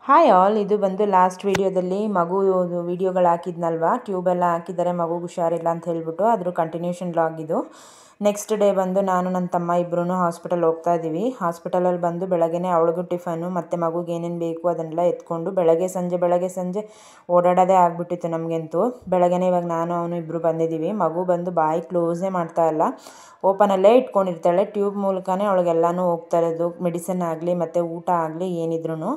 Hi all, ಇದು ಬಂದು last ವೀಡಿಯೋದಲ್ಲಿ ಮಗು ವೀಡಿಯೋಗಳು ಹಾಕಿದ್ನಲ್ವಾ, ಟ್ಯೂಬೆಲ್ಲ ಹಾಕಿದ್ದಾರೆ, ಮಗು ಹುಷಾರಿಲ್ಲ ಅಂತ ಹೇಳ್ಬಿಟ್ಟು ಅದ್ರ ಕಂಟಿನ್ಯೂಷನ್ ವ್ಲಾಗ್ ಇದು. ನೆಕ್ಸ್ಟ್ ಡೇ ಬಂದು ನಾನು ನನ್ನ ತಮ್ಮ ಇಬ್ಬರೂ ಹಾಸ್ಪಿಟಲ್ ಹೋಗ್ತಾ ಇದ್ದೀವಿ. ಹಾಸ್ಪಿಟಲಲ್ಲಿ ಬಂದು ಬೆಳಗ್ಗೆನೇ ಅವಳಿಗೂ ಟಿಫನು ಮತ್ತು ಮಗುಗೆ ಏನೇನು ಬೇಕು ಅದನ್ನೆಲ್ಲ ಎತ್ಕೊಂಡು ಬೆಳಗ್ಗೆ ಸಂಜೆ ಓಡಾಡೋದೇ ಆಗಿಬಿಟ್ಟಿತ್ತು ನಮಗಂತೂ. ಬೆಳಗ್ಗೆನೇ ಇವಾಗ ನಾನು ಅವನು ಇಬ್ಬರು ಬಂದಿದ್ದೀವಿ. ಮಗು ಬಂದು ಬಾಯಿ ಕ್ಲೋಸೇ ಮಾಡ್ತಾ ಇಲ್ಲ, ಓಪನಲ್ಲೇ ಇಟ್ಕೊಂಡಿರ್ತಾಳೆ. ಟ್ಯೂಬ್ ಮೂಲಕನೇ ಅವಳಿಗೆಲ್ಲನೂ ಹೋಗ್ತಾ ಇರೋದು, ಮೆಡಿಸಿನ್ ಆಗಲಿ ಮತ್ತು ಊಟ ಆಗಲಿ ಏನಿದ್ರು.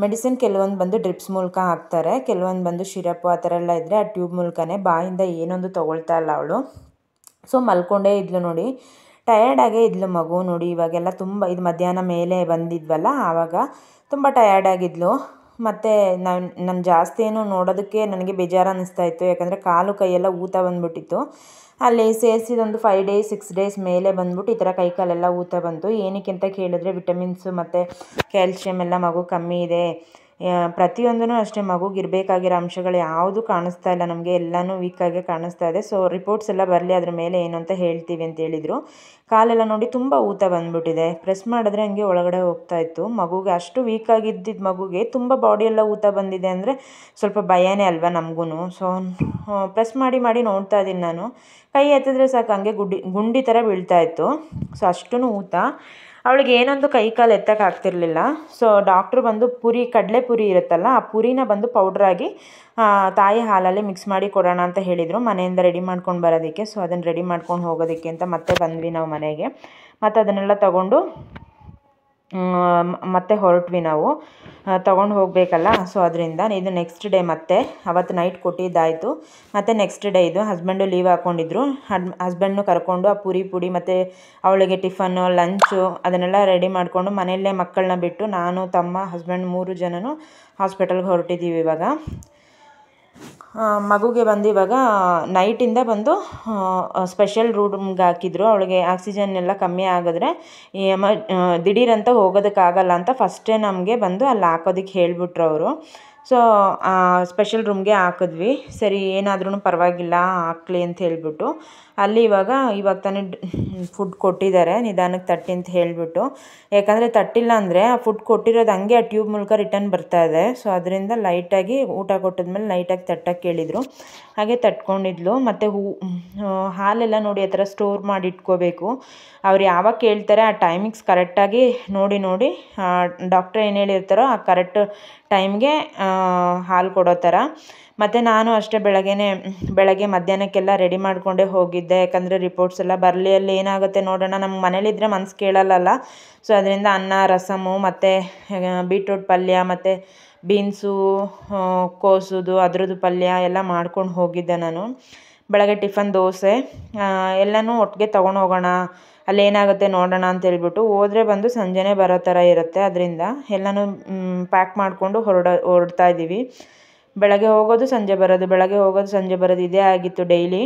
ಮೆಡಿಸಿನ್ ಕೆಲವೊಂದು ಬಂದು ಡ್ರಿಪ್ಸ್ ಮೂಲಕ ಹಾಕ್ತಾರೆ, ಕೆಲವೊಂದು ಬಂದು ಶಿರಪ್ಪು ಆ ಥರ ಎಲ್ಲ ಇದ್ದರೆ ಆ ಟ್ಯೂಬ್ ಮೂಲಕನೇ. ಬಾಯಿಂದ ಏನೊಂದು ತೊಗೊಳ್ತಾ ಇಲ್ಲ ಅವಳು. ಸೊ ಮಲ್ಕೊಂಡೇ ಇದ್ಲು ನೋಡಿ, ಟಯರ್ಡಾಗೇ ಇದ್ಲು ಮಗು ನೋಡಿ. ಇವಾಗೆಲ್ಲ ತುಂಬ ಇದು ಮಧ್ಯಾಹ್ನ ಮೇಲೆ ಬಂದಿದ್ವಲ್ಲ, ಆವಾಗ ತುಂಬ ಟಯರ್ಡಾಗಿದ್ಲು. ಮತ್ತು ನಾನು ಜಾಸ್ತಿ ಏನು ನೋಡೋದಕ್ಕೆ ನನಗೆ ಬೇಜಾರು ಅನ್ನಿಸ್ತಾಯಿತ್ತು, ಯಾಕಂದರೆ ಕಾಲು ಕೈಯೆಲ್ಲ ಊತ ಬಂದುಬಿಟ್ಟಿತ್ತು. ಅಲ್ಲಿ ಸೇರಿಸಿದೊಂದು 5 ಡೇಸ್ 6 ಡೇಸ್ ಮೇಲೆ ಬಂದ್ಬಿಟ್ಟು ಈ ಥರ ಕೈ ಕಾಲೆಲ್ಲ ಊತ ಬಂತು. ಏನಕ್ಕೆ ಅಂತ ಕೇಳಿದ್ರೆ ವಿಟಮಿನ್ಸು ಮತ್ತು ಕ್ಯಾಲ್ಶಿಯಮ್ ಎಲ್ಲ ಮಗು ಕಮ್ಮಿ ಇದೆ. ಪ್ರತಿಯೊಂದೂ ಅಷ್ಟೇ, ಮಗುಗೆ ಇರಬೇಕಾಗಿರೋ ಅಂಶಗಳು ಯಾವುದು ಕಾಣಿಸ್ತಾ ಇಲ್ಲ ನಮಗೆ, ಎಲ್ಲನೂ ವೀಕಾಗೆ ಕಾಣಿಸ್ತಾ ಇದೆ. ಸೊ ರಿಪೋರ್ಟ್ಸ್ ಎಲ್ಲ ಬರಲಿ, ಅದ್ರ ಮೇಲೆ ಏನು ಅಂತ ಹೇಳ್ತೀವಿ ಅಂತ ಹೇಳಿದರು. ಕಾಲೆಲ್ಲ ನೋಡಿ ತುಂಬ ಊತ ಬಂದುಬಿಟ್ಟಿದೆ, ಪ್ರೆಸ್ ಮಾಡಿದ್ರೆ ಹಂಗೆ ಒಳಗಡೆ ಹೋಗ್ತಾಯಿತ್ತು. ಮಗುಗೆ ಅಷ್ಟು ವೀಕಾಗಿದ್ದಿದ್ದು ಮಗುಗೆ ತುಂಬ ಬಾಡಿಯೆಲ್ಲ ಊತ ಬಂದಿದೆ ಅಂದರೆ ಸ್ವಲ್ಪ ಭಯನೇ ಅಲ್ವಾ ನಮಗೂ. ಸೊ ಪ್ರೆಸ್ ಮಾಡಿ ನೋಡ್ತಾ ಇದ್ದೀನಿ ನಾನು, ಕೈ ಎತ್ತಿದ್ರೆ ಸಾಕು ಹಂಗೆ ಗುಂಡಿ ಥರ ಬೀಳ್ತಾಯಿತ್ತು. ಸೊ ಅಷ್ಟೂ ಊತ, ಅವಳಿಗೆ ಏನೊಂದು ಕೈ ಕಾಲು ಎತ್ತೋಕ್ಕಾಗ್ತಿರ್ಲಿಲ್ಲ. ಸೊ ಡಾಕ್ಟ್ರು ಬಂದು ಕಡಲೆ ಪುರಿ ಇರುತ್ತಲ್ಲ, ಆ ಪುರಿನ ಬಂದು ಪೌಡ್ರಾಗಿ ತಾಯಿ ಹಾಲಲ್ಲಿ ಮಿಕ್ಸ್ ಮಾಡಿ ಕೊಡೋಣ ಅಂತ ಹೇಳಿದರು, ಮನೆಯಿಂದ ರೆಡಿ ಮಾಡ್ಕೊಂಡು ಬರೋದಕ್ಕೆ. ಸೊ ಅದನ್ನು ರೆಡಿ ಮಾಡ್ಕೊಂಡು ಹೋಗೋದಕ್ಕೆ ಅಂತ ಮತ್ತೆ ಬಂದ್ವಿ ನಾವು ಮನೆಗೆ. ಮತ್ತು ಅದನ್ನೆಲ್ಲ ತಗೊಂಡು ಮತ್ತೆ ಹೊರಟ್ವಿ ನಾವು, ತೊಗೊಂಡು ಹೋಗಬೇಕಲ್ಲ. ಸೊ ಅದರಿಂದ ಇದು ನೆಕ್ಸ್ಟ್ ಡೇ, ಮತ್ತೆ ಅವತ್ತು ನೈಟ್ ಕೊಟ್ಟಿದ್ದಾಯಿತು. ಮತ್ತು ನೆಕ್ಸ್ಟ್ ಡೇ ಇದು ಹಸ್ಬೆಂಡು ಲೀವ್ ಹಾಕ್ಕೊಂಡಿದ್ರು. ಹಸ್ಬೆಂಡ್ನು ಕರ್ಕೊಂಡು ಆ ಪುಡಿ ಮತ್ತು ಅವಳಿಗೆ ಟಿಫನ್ನು ಲಂಚು ಅದನ್ನೆಲ್ಲ ರೆಡಿ ಮಾಡಿಕೊಂಡು ಮನೆಯಲ್ಲೇ ಮಕ್ಕಳನ್ನ ಬಿಟ್ಟು ನಾನು ತಮ್ಮ ಹಸ್ಬೆಂಡ್ 3 ಜನನು ಹಾಸ್ಪಿಟಲ್ಗೆ ಹೊರಟಿದ್ದೀವಿ ಇವಾಗ. ಮಗುಗೆ ಬಂದು ಇವಾಗ ನೈಟಿಂದ ಬಂದು ಸ್ಪೆಷಲ್ ರೂಮ್ಗೆ ಹಾಕಿದ್ರು. ಅವಳಿಗೆ ಆಕ್ಸಿಜನ್ ಎಲ್ಲ ಕಮ್ಮಿ ಆಗಿದ್ರೆ ದಿಢೀರಂತ ಹೋಗೋದಕ್ಕಾಗಲ್ಲ ಅಂತ ಫಸ್ಟೇ ನಮಗೆ ಬಂದು ಅಲ್ಲಿ ಹಾಕೋದಕ್ಕೆ ಹೇಳಿಬಿಟ್ರು ಅವರು. ಸೊ ಸ್ಪೆಷಲ್ ರೂಮ್ಗೆ ಹಾಕಿದ್ವಿ. ಸರಿ, ಏನಾದ್ರೂ ಪರವಾಗಿಲ್ಲ ಹಾಕ್ಲಿ ಅಂತ ಹೇಳಿಬಿಟ್ಟು ಅಲ್ಲಿ ಇವಾಗ ತಾನೇ ಫುಡ್ ಕೊಟ್ಟಿದ್ದಾರೆ, ನಿಧಾನಕ್ಕೆ ತಟ್ಟಿ ಅಂತ ಹೇಳಿಬಿಟ್ಟು. ಯಾಕಂದರೆ ತಟ್ಟಿಲ್ಲ ಅಂದರೆ ಆ ಫುಡ್ ಕೊಟ್ಟಿರೋದು ಹಂಗೆ ಆ ಟ್ಯೂಬ್ ಮೂಲಕ ರಿಟರ್ನ್ ಬರ್ತಾ ಇದೆ. ಸೊ ಅದರಿಂದ ಲೈಟಾಗಿ ಊಟ ಕೊಟ್ಟಿದ್ಮೇಲೆ ಲೈಟಾಗಿ ತಟ್ಟಕ್ಕೆ ಕೇಳಿದರು, ಹಾಗೆ ತಟ್ಕೊಂಡಿದ್ಲು. ಮತ್ತು ಹಾಲೆಲ್ಲ ನೋಡಿ ಆ ಥರ ಸ್ಟೋರ್ ಮಾಡಿ ಇಟ್ಕೋಬೇಕು. ಅವ್ರು ಯಾವಾಗ ಕೇಳ್ತಾರೆ ಆ ಟೈಮಿಂಗ್ಸ್ ಕರೆಕ್ಟಾಗಿ ನೋಡಿ ಡಾಕ್ಟ್ರ್ ಏನು ಹೇಳಿರ್ತಾರೋ ಆ ಕರೆಕ್ಟ್ ಟೈಮ್ಗೆ ಹಾಲು ಕೊಡೋ ಥರ. ಮತ್ತು ನಾನು ಅಷ್ಟೇ ಬೆಳಗ್ಗೆ ಮಧ್ಯಾಹ್ನಕ್ಕೆಲ್ಲ ರೆಡಿ ಮಾಡಿಕೊಂಡೇ ಹೋಗಿದ್ದೆ, ಯಾಕಂದರೆ ರಿಪೋರ್ಟ್ಸ್ ಎಲ್ಲ ಬರಲಿ, ಅಲ್ಲಿ ಏನಾಗುತ್ತೆ ನೋಡೋಣ. ನಮ್ಮ ಮನೇಲಿದ್ದರೆ ಮನಸ್ಸು ಕೇಳಲ್ಲ. ಸೊ ಅದರಿಂದ ಅನ್ನ ರಸಮು ಮತ್ತು ಬೀಟ್ರೂಟ್ ಪಲ್ಯ ಮತ್ತು ಬೀನ್ಸು ಕೋಸುದು ಅದ್ರದ್ದು ಪಲ್ಯ ಎಲ್ಲ ಮಾಡ್ಕೊಂಡು ಹೋಗಿದ್ದೆ ನಾನು. ಬೆಳಗ್ಗೆ ಟಿಫನ್ ದೋಸೆ ಎಲ್ಲನೂ ಒಟ್ಟಿಗೆ ತೊಗೊಂಡು ಹೋಗೋಣ, ಅಲ್ಲೇನಾಗುತ್ತೆ ನೋಡೋಣ ಅಂತ ಹೇಳ್ಬಿಟ್ಟು ಹೋದರೆ ಬಂದು ಸಂಜೆನೇ ಬರೋ ಥರ ಇರುತ್ತೆ. ಅದರಿಂದ ಎಲ್ಲನೂ ಪ್ಯಾಕ್ ಮಾಡಿಕೊಂಡು ಹೊರಡ್ತಾ ಇದ್ದೀವಿ. ಬೆಳಗ್ಗೆ ಹೋಗೋದು ಸಂಜೆ ಬರೋದು ಇದೇ ಆಗಿತ್ತು ಡೈಲಿ.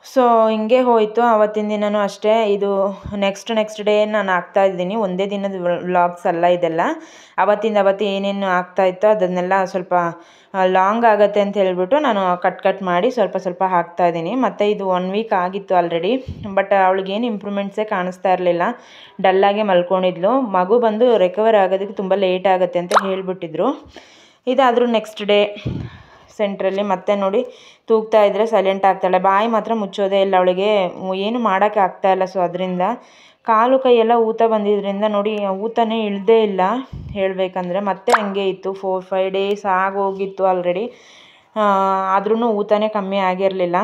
ಸೊ ಹಿಂಗೆ ಹೋಯಿತು ಅವತ್ತಿನ ದಿನವೂ ಅಷ್ಟೇ. ಇದು ನೆಕ್ಸ್ಟ್ ಡೇ ನಾನು ಹಾಕ್ತಾಯಿದ್ದೀನಿ, ಒಂದೇ ದಿನದ ವ್ಲಾಗ್ಸ್ ಅಲ್ಲ ಇದೆಲ್ಲ. ಅವತ್ತು ಏನೇನು ಆಗ್ತಾಯಿತ್ತೋ ಅದನ್ನೆಲ್ಲ ಸ್ವಲ್ಪ ಲಾಂಗ್ ಆಗುತ್ತೆ ಅಂತ ಹೇಳ್ಬಿಟ್ಟು ನಾನು ಕಟ್ ಮಾಡಿ ಸ್ವಲ್ಪ ಹಾಕ್ತಾಯಿದ್ದೀನಿ. ಮತ್ತು ಇದು 1 ವೀಕ್ ಆಗಿತ್ತು ಆಲ್ರೆಡಿ, ಬಟ್ ಅವಳಿಗೇನು ಇಂಪ್ರೂವ್ಮೆಂಟ್ಸೇ ಕಾಣಿಸ್ತಾ ಇರಲಿಲ್ಲ, ಡಲ್ಲಾಗೆ ಮಲ್ಕೊಂಡಿದ್ಲು. ಮಗು ಬಂದು ರಿಕವರ್ ಆಗೋದಕ್ಕೆ ತುಂಬ ಲೇಟ್ ಆಗುತ್ತೆ ಅಂತ ಹೇಳಿಬಿಟ್ಟಿದ್ರು. ಇದಾದರೂ ನೆಕ್ಸ್ಟ್ ಡೇ ಸೆಂಟ್ರಲ್ಲಿ ಮತ್ತೆ ನೋಡಿ ತೂಗ್ತಾ ಇದ್ದರೆ ಸೈಲೆಂಟ್ ಆಗ್ತಾಳೆ, ಬಾಯಿ ಮಾತ್ರ ಮುಚ್ಚೋದೇ ಇಲ್ಲ, ಅವಳಿಗೆ ಏನು ಮಾಡೋಕ್ಕೆ ಆಗ್ತಾಯಿಲ್ಲ. ಸೊ ಅದರಿಂದ ಕಾಲು ಕೈಯೆಲ್ಲ ಊತ ಬಂದಿದ್ದರಿಂದ ನೋಡಿ ಊತನೇ ಇಳದೇ ಇಲ್ಲ ಹೇಳಬೇಕಂದ್ರೆ. ಮತ್ತೆ ಹಂಗೆ ಇತ್ತು, 4-5 ಡೇಸ್ ಆಗೋಗಿತ್ತು ಆಲ್ರೆಡಿ, ಆದ್ರೂ ಊತನೇ ಕಮ್ಮಿ ಆಗಿರಲಿಲ್ಲ.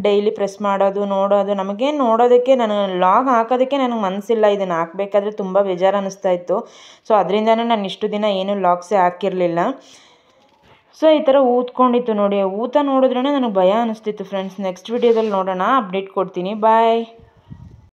ಡೈಲಿ ಪ್ರೆಸ್ ಮಾಡೋದು ನೋಡೋದು, ನಮಗೇನು ನೋಡೋದಕ್ಕೆ ನಾನು ಲಾಗ್ ಹಾಕೋದಕ್ಕೆ ನನಗೆ ಮನಸ್ಸಿಲ್ಲ, ಇದನ್ನು ಹಾಕಬೇಕಾದ್ರೆ ತುಂಬ ಬೇಜಾರು ಅನ್ನಿಸ್ತಾ ಇತ್ತು. ಸೊ ಅದರಿಂದನೇ ನಾನು ಇಷ್ಟು ದಿನ ಏನು ಲಾಗ್ಸೇ ಹಾಕಿರಲಿಲ್ಲ. ಸೊ ಈ ಥರ ಊದ್ಕೊಂಡಿತ್ತು ನೋಡಿ, ಊತ ನೋಡಿದ್ರೇ ನನಗೆ ಭಯ ಅನ್ನಿಸ್ತಿತ್ತು ಫ್ರೆಂಡ್ಸ್. ನೆಕ್ಸ್ಟ್ ವಿಡಿಯೋದಲ್ಲಿ ನೋಡೋಣ, ಅಪ್ಡೇಟ್ ಕೊಡ್ತೀನಿ. ಬಾಯ್.